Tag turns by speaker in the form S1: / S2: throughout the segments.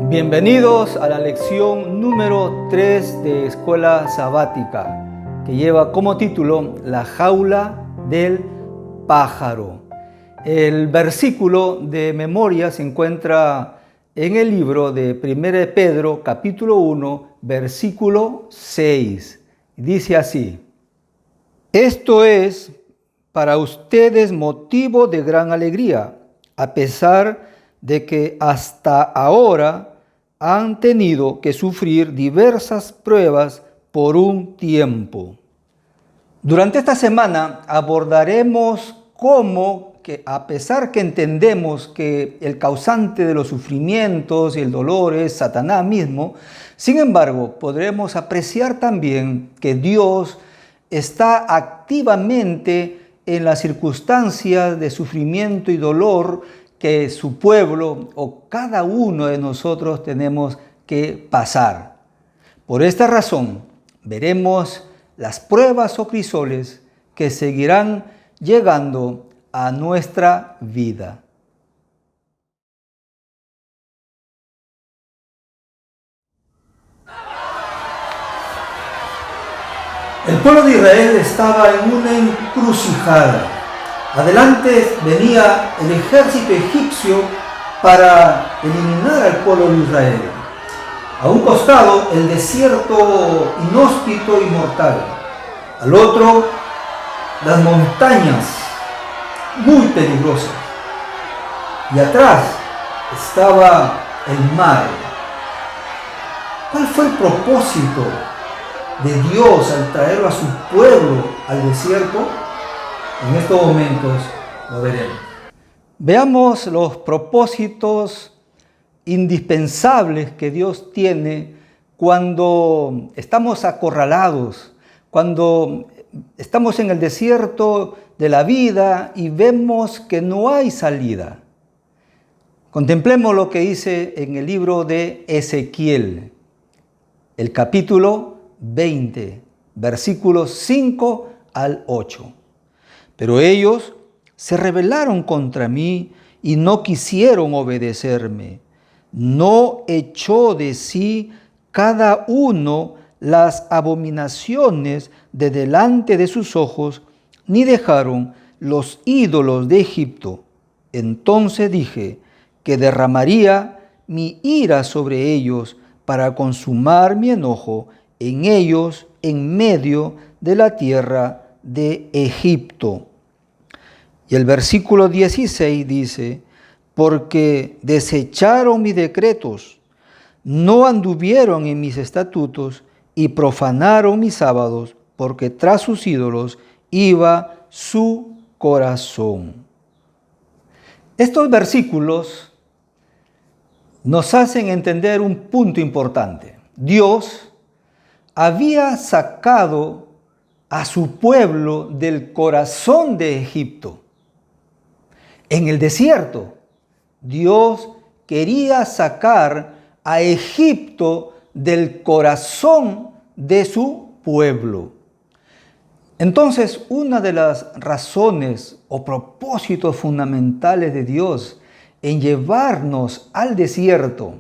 S1: Bienvenidos a la lección número 3 de Escuela Sabática, que lleva como título La jaula del pájaro. El versículo de memoria se encuentra en el libro de 1 de Pedro, capítulo 1, versículo 6. Dice así: Esto es para ustedes motivo de gran alegría, a pesar de que hasta ahora han tenido que sufrir diversas pruebas por un tiempo. Durante esta semana abordaremos cómo que a pesar que entendemos que el causante de los sufrimientos y el dolor es Satanás mismo, sin embargo podremos apreciar también que Dios está activamente en las circunstancias de sufrimiento y dolor que su pueblo o cada uno de nosotros tenemos que pasar. Por esta razón, veremos las pruebas o crisoles que seguirán llegando a nuestra vida. El pueblo de Israel estaba en una encrucijada. Adelante venía el ejército egipcio para eliminar al pueblo de Israel. A un costado, el desierto inhóspito y mortal. Al otro, las montañas muy peligrosas. Y atrás estaba el mar. ¿Cuál fue el propósito de Dios al traerlo a su pueblo al desierto? En estos momentos lo veremos. Veamos los propósitos indispensables que Dios tiene cuando estamos acorralados, cuando estamos en el desierto de la vida y vemos que no hay salida. Contemplemos lo que dice en el libro de Ezequiel, el capítulo 20, versículos 5 al 8. Pero ellos se rebelaron contra mí y no quisieron obedecerme. No echó de sí cada uno las abominaciones de delante de sus ojos, ni dejaron los ídolos de Egipto. Entonces dije que derramaría mi ira sobre ellos para consumar mi enojo en ellos en medio de la tierra de Egipto. Y el versículo 16 dice: porque desecharon mis decretos, no anduvieron en mis estatutos y profanaron mis sábados, porque tras sus ídolos iba su corazón. Estos versículos nos hacen entender un punto importante. Dios había sacado a su pueblo del corazón de Egipto. En el desierto, Dios quería sacar a Egipto del corazón de su pueblo. Entonces, una de las razones o propósitos fundamentales de Dios en llevarnos al desierto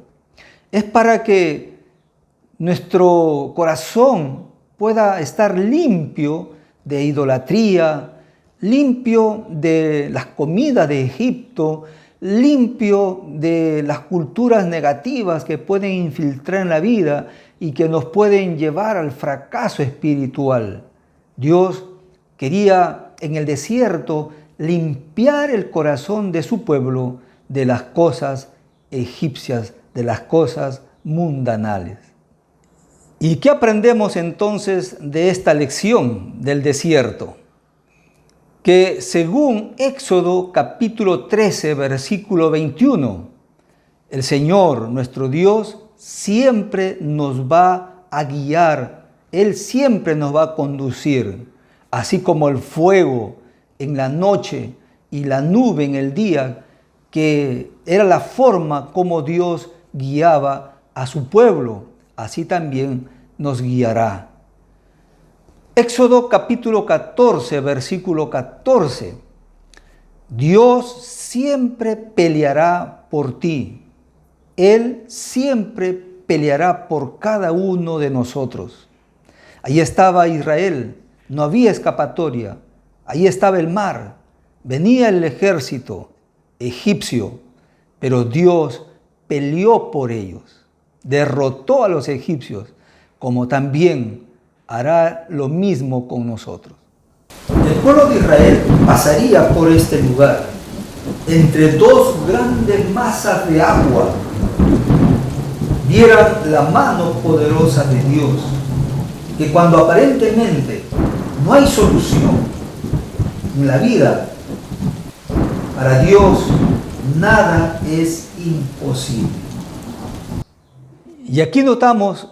S1: es para que nuestro corazón pueda estar limpio de idolatría, limpio de las comidas de Egipto, limpio de las culturas negativas que pueden infiltrar en la vida y que nos pueden llevar al fracaso espiritual. Dios quería en el desierto limpiar el corazón de su pueblo de las cosas egipcias, de las cosas mundanales. ¿Y qué aprendemos entonces de esta lección del desierto? Que según Éxodo capítulo 13, versículo 21, el Señor, nuestro Dios, siempre nos va a guiar, Él siempre nos va a conducir, así como el fuego en la noche y la nube en el día, que era la forma como Dios guiaba a su pueblo, así también nos guiará. Éxodo capítulo 14, versículo 14. Dios siempre peleará por ti. Él siempre peleará por cada uno de nosotros. Ahí estaba Israel, no había escapatoria. Ahí estaba el mar, venía el ejército egipcio, pero Dios peleó por ellos, derrotó a los egipcios, como también hará lo mismo con nosotros. El pueblo de Israel pasaría por este lugar, entre dos grandes masas de agua. Vieran la mano poderosa de Dios, que cuando aparentemente no hay solución en la vida, para Dios nada es imposible. Y aquí notamos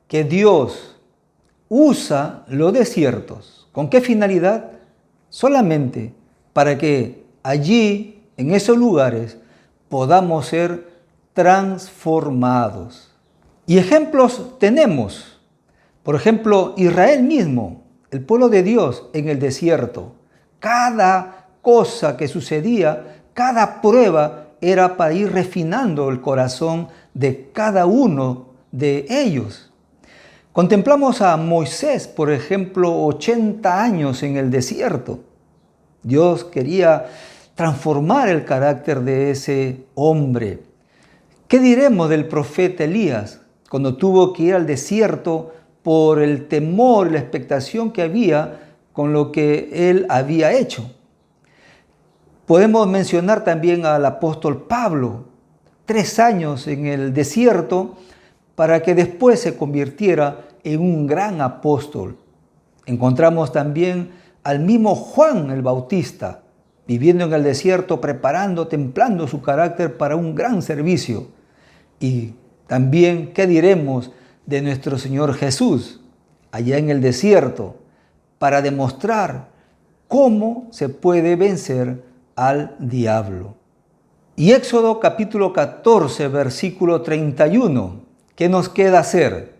S1: que Dios usa los desiertos. ¿Con qué finalidad? Solamente para que allí, en esos lugares, podamos ser transformados. Y ejemplos tenemos. Por ejemplo, Israel mismo, el pueblo de Dios en el desierto. Cada cosa que sucedía, cada prueba era para ir refinando el corazón de cada uno de ellos. Contemplamos a Moisés, por ejemplo, 80 años en el desierto. Dios quería transformar el carácter de ese hombre. ¿Qué diremos del profeta Elías cuando tuvo que ir al desierto por el temor y la expectación que había con lo que él había hecho? Podemos mencionar también al apóstol Pablo, 3 años en el desierto para que después se convirtiera en un gran apóstol. Encontramos también al mismo Juan el Bautista, viviendo en el desierto, preparando, templando su carácter para un gran servicio. Y también, ¿qué diremos de nuestro Señor Jesús, allá en el desierto, para demostrar cómo se puede vencer al diablo? Y Éxodo capítulo 14, versículo 31, ¿qué nos queda hacer?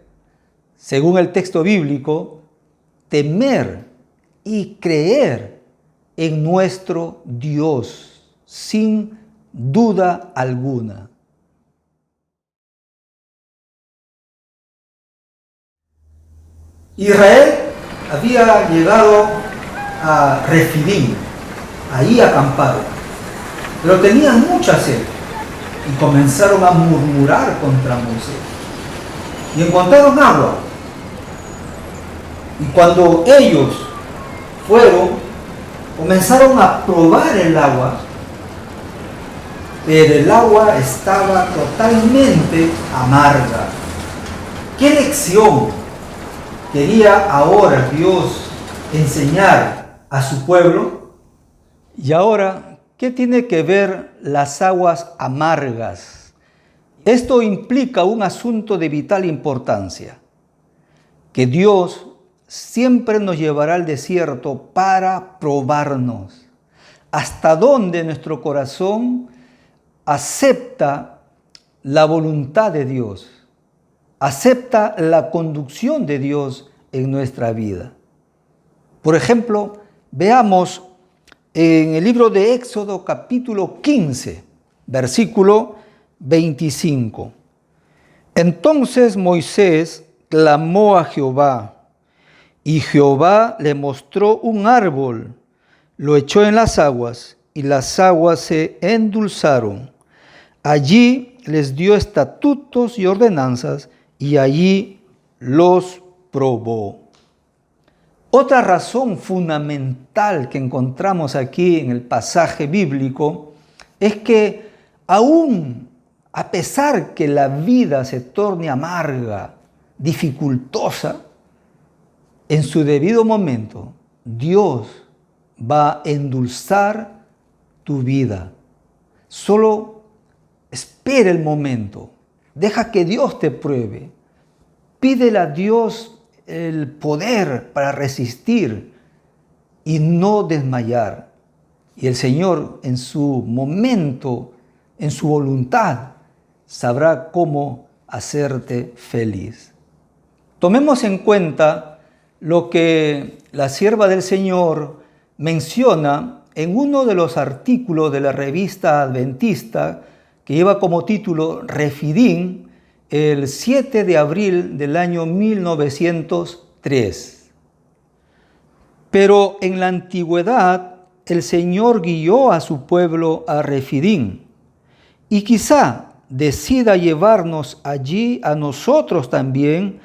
S1: Según el texto bíblico, temer y creer en nuestro Dios, sin duda alguna. Israel había llegado a Refidim, ahí acamparon, pero tenían mucha sed y comenzaron a murmurar contra Moisés y encontraron agua. Y cuando ellos fueron, comenzaron a probar el agua, pero el agua estaba totalmente amarga. ¿Qué lección quería ahora Dios enseñar a su pueblo? Y ahora, ¿qué tiene que ver las aguas amargas? Esto implica un asunto de vital importancia, que Dios siempre nos llevará al desierto para probarnos hasta dónde nuestro corazón acepta la voluntad de Dios, acepta la conducción de Dios en nuestra vida. Por ejemplo, veamos en el libro de Éxodo capítulo 15, versículo 25. Entonces Moisés clamó a Jehová, y Jehová le mostró un árbol, lo echó en las aguas, y las aguas se endulzaron. Allí les dio estatutos y ordenanzas, y allí los probó. Otra razón fundamental que encontramos aquí en el pasaje bíblico es que aún a pesar que la vida se torne amarga, dificultosa, en su debido momento, Dios va a endulzar tu vida. Solo espera el momento. Deja que Dios te pruebe. Pídele a Dios el poder para resistir y no desmayar. Y el Señor, en su momento, en su voluntad, sabrá cómo hacerte feliz. Tomemos en cuenta lo que la sierva del Señor menciona en uno de los artículos de la revista adventista que lleva como título Refidim, el 7 de abril del año 1903. Pero en la antigüedad el Señor guió a su pueblo a Refidim y quizá decida llevarnos allí a nosotros también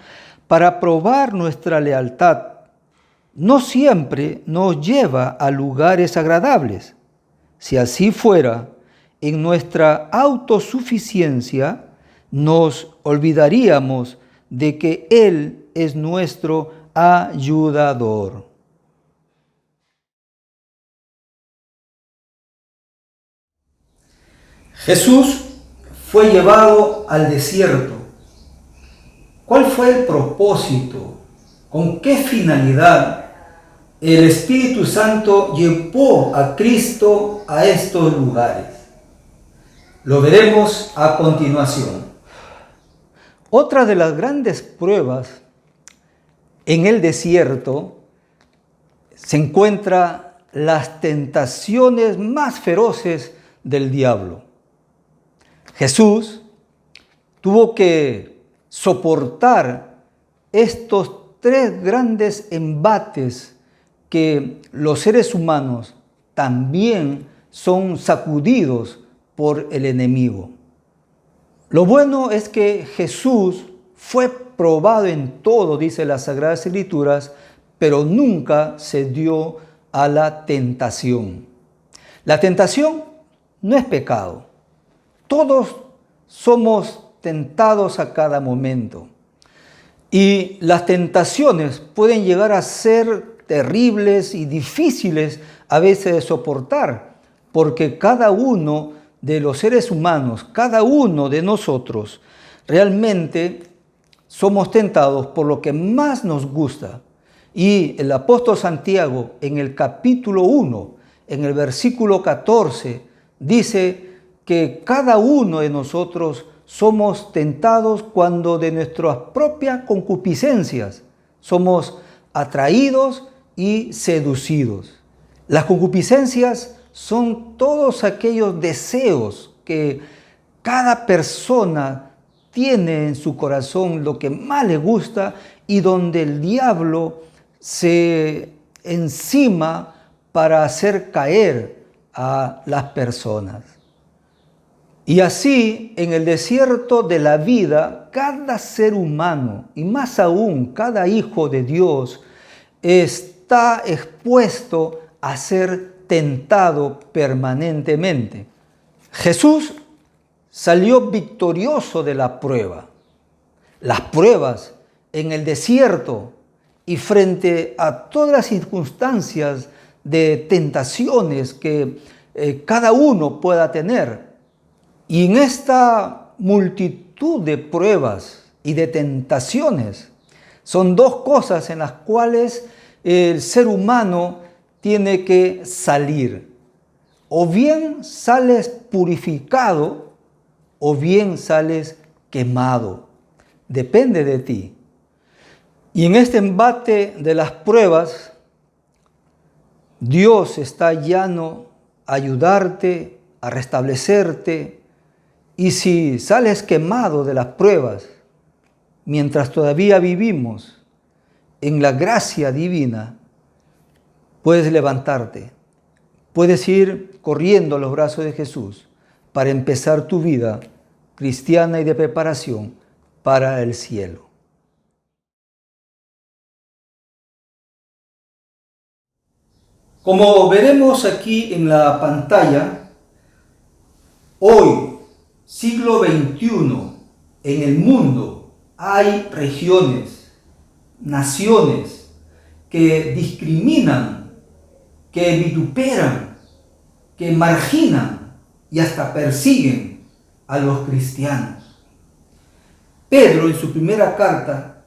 S1: para probar nuestra lealtad. No siempre nos lleva a lugares agradables. Si así fuera, en nuestra autosuficiencia nos olvidaríamos de que Él es nuestro ayudador. Jesús fue llevado al desierto. ¿Cuál fue el propósito? ¿Con qué finalidad el Espíritu Santo llevó a Cristo a estos lugares? Lo veremos a continuación. Otra de las grandes pruebas en el desierto se encuentra las tentaciones más feroces del diablo. Jesús tuvo que soportar estos tres grandes embates que los seres humanos también son sacudidos por el enemigo. Lo bueno es que Jesús fue probado en todo, dice las Sagradas Escrituras, pero nunca se dio a la tentación. La tentación no es pecado. Todos somos tentados a cada momento. Y las tentaciones pueden llegar a ser terribles y difíciles a veces de soportar, porque cada uno de los seres humanos, cada uno de nosotros, realmente somos tentados por lo que más nos gusta. Y el apóstol Santiago, en el capítulo 1, en el versículo 14, dice que cada uno de nosotros somos tentados cuando de nuestras propias concupiscencias somos atraídos y seducidos. Las concupiscencias son todos aquellos deseos que cada persona tiene en su corazón, lo que más le gusta, y donde el diablo se encima para hacer caer a las personas. Y así, en el desierto de la vida, cada ser humano, y más aún cada hijo de Dios, está expuesto a ser tentado permanentemente. Jesús salió victorioso de la prueba. Las pruebas en el desierto y frente a todas las circunstancias de tentaciones que cada uno pueda tener. Y en esta multitud de pruebas y de tentaciones, son dos cosas en las cuales el ser humano tiene que salir. O bien sales purificado, o bien sales quemado. Depende de ti. Y en este embate de las pruebas, Dios está llano a ayudarte, a restablecerte. Y si sales quemado de las pruebas, mientras todavía vivimos en la gracia divina, puedes levantarte, puedes ir corriendo a los brazos de Jesús para empezar tu vida cristiana y de preparación para el cielo. Como veremos aquí en la pantalla, hoy, siglo XXI, en el mundo hay regiones, naciones que discriminan, que vituperan, que marginan y hasta persiguen a los cristianos. Pedro en su primera carta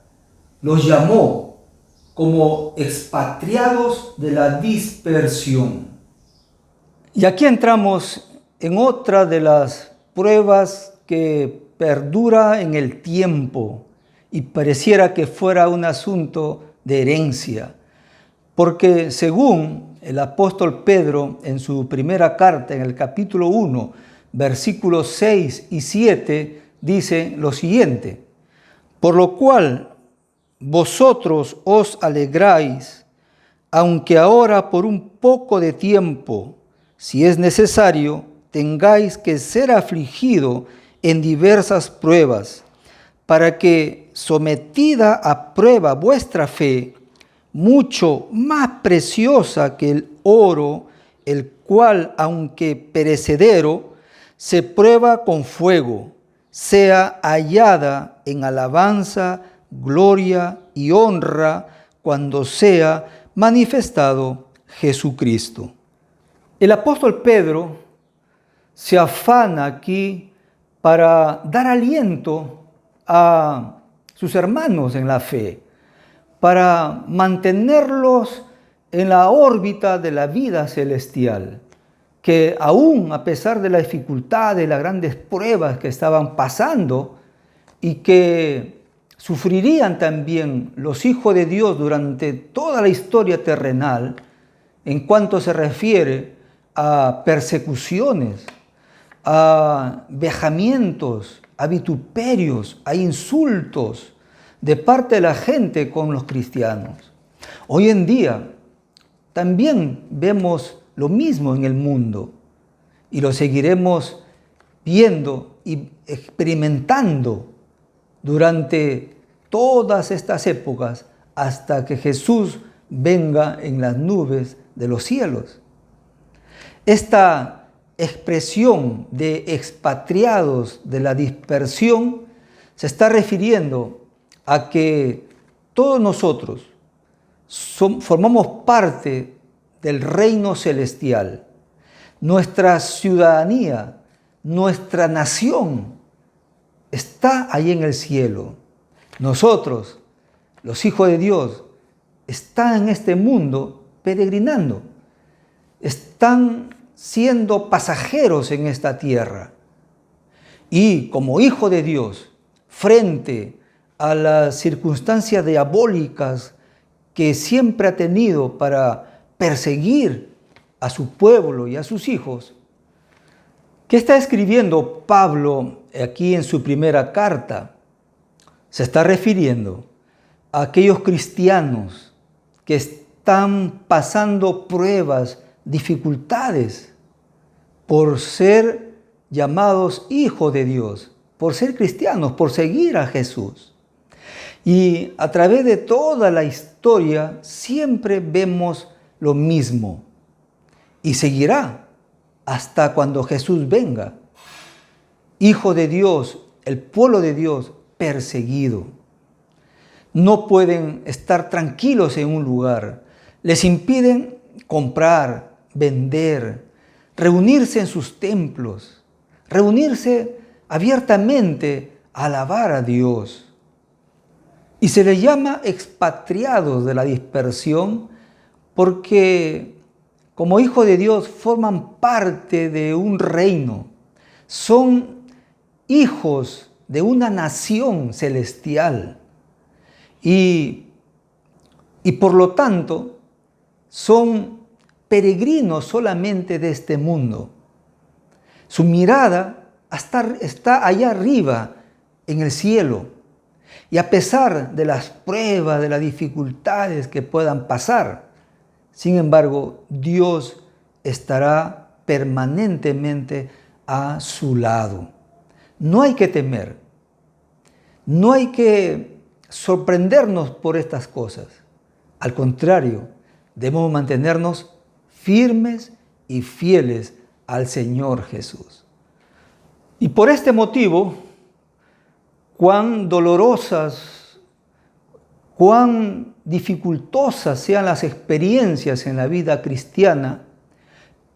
S1: los llamó como expatriados de la dispersión. Y aquí entramos en otra de las pruebas que perdura en el tiempo y pareciera que fuera un asunto de herencia, porque según el apóstol Pedro en su primera carta, en el capítulo 1, versículos 6 y 7, dice lo siguiente: por lo cual vosotros os alegráis, aunque ahora por un poco de tiempo, si es necesario, tengáis que ser afligido en diversas pruebas, para que, sometida a prueba vuestra fe, mucho más preciosa que el oro, el cual, aunque perecedero, se prueba con fuego, sea hallada en alabanza, gloria y honra cuando sea manifestado Jesucristo. El apóstol Pedro se afana aquí para dar aliento a sus hermanos en la fe, para mantenerlos en la órbita de la vida celestial, que aún a pesar de la dificultad, de las grandes pruebas que estaban pasando y que sufrirían también los hijos de Dios durante toda la historia terrenal, en cuanto se refiere a persecuciones, a vejamientos, a vituperios, a insultos de parte de la gente con los cristianos. Hoy en día también vemos lo mismo en el mundo y lo seguiremos viendo y experimentando durante todas estas épocas hasta que Jesús venga en las nubes de los cielos. Esta expresión de expatriados de la dispersión se está refiriendo a que todos nosotros formamos parte del reino celestial. Nuestra ciudadanía, nuestra nación está ahí en el cielo. Nosotros, los hijos de Dios, están en este mundo peregrinando. Están siendo pasajeros en esta tierra. Y como hijo de Dios, frente a las circunstancias diabólicas que siempre ha tenido para perseguir a su pueblo y a sus hijos, ¿qué está escribiendo Pablo aquí en su primera carta? Se está refiriendo a aquellos cristianos que están pasando pruebas, dificultades, por ser llamados hijos de Dios, por ser cristianos, por seguir a Jesús. Y a través de toda la historia siempre vemos lo mismo. Y seguirá hasta cuando Jesús venga. Hijo de Dios, el pueblo de Dios perseguido. No pueden estar tranquilos en un lugar. Les impiden comprar, vender, reunirse en sus templos, reunirse abiertamente a alabar a Dios. Y se les llama expatriados de la dispersión porque como hijos de Dios forman parte de un reino, son hijos de una nación celestial y por lo tanto son peregrinos solamente de este mundo. Su mirada está allá arriba en el cielo y a pesar de las pruebas, de las dificultades que puedan pasar, sin embargo, Dios estará permanentemente a su lado. No hay que temer, no hay que sorprendernos por estas cosas. Al contrario, debemos mantenernos firmes y fieles al Señor Jesús. Y por este motivo, cuán dolorosas, cuán dificultosas sean las experiencias en la vida cristiana,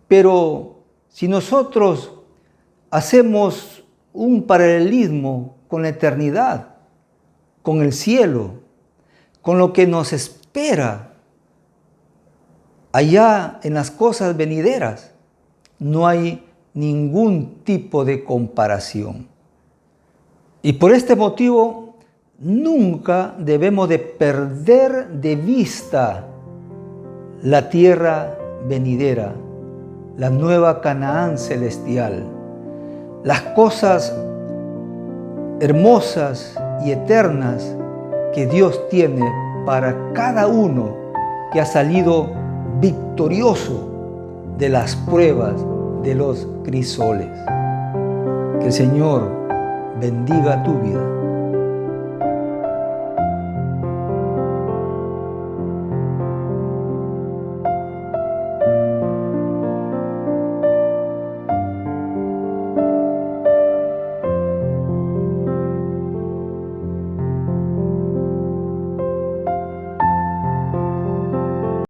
S1: pero si nosotros hacemos un paralelismo con la eternidad, con el cielo, con lo que nos espera allá en las cosas venideras, no hay ningún tipo de comparación. Y por este motivo, nunca debemos de perder de vista la tierra venidera, la nueva Canaán celestial, las cosas hermosas y eternas que Dios tiene para cada uno que ha salido victorioso de las pruebas de los crisoles. Que el Señor bendiga tu vida.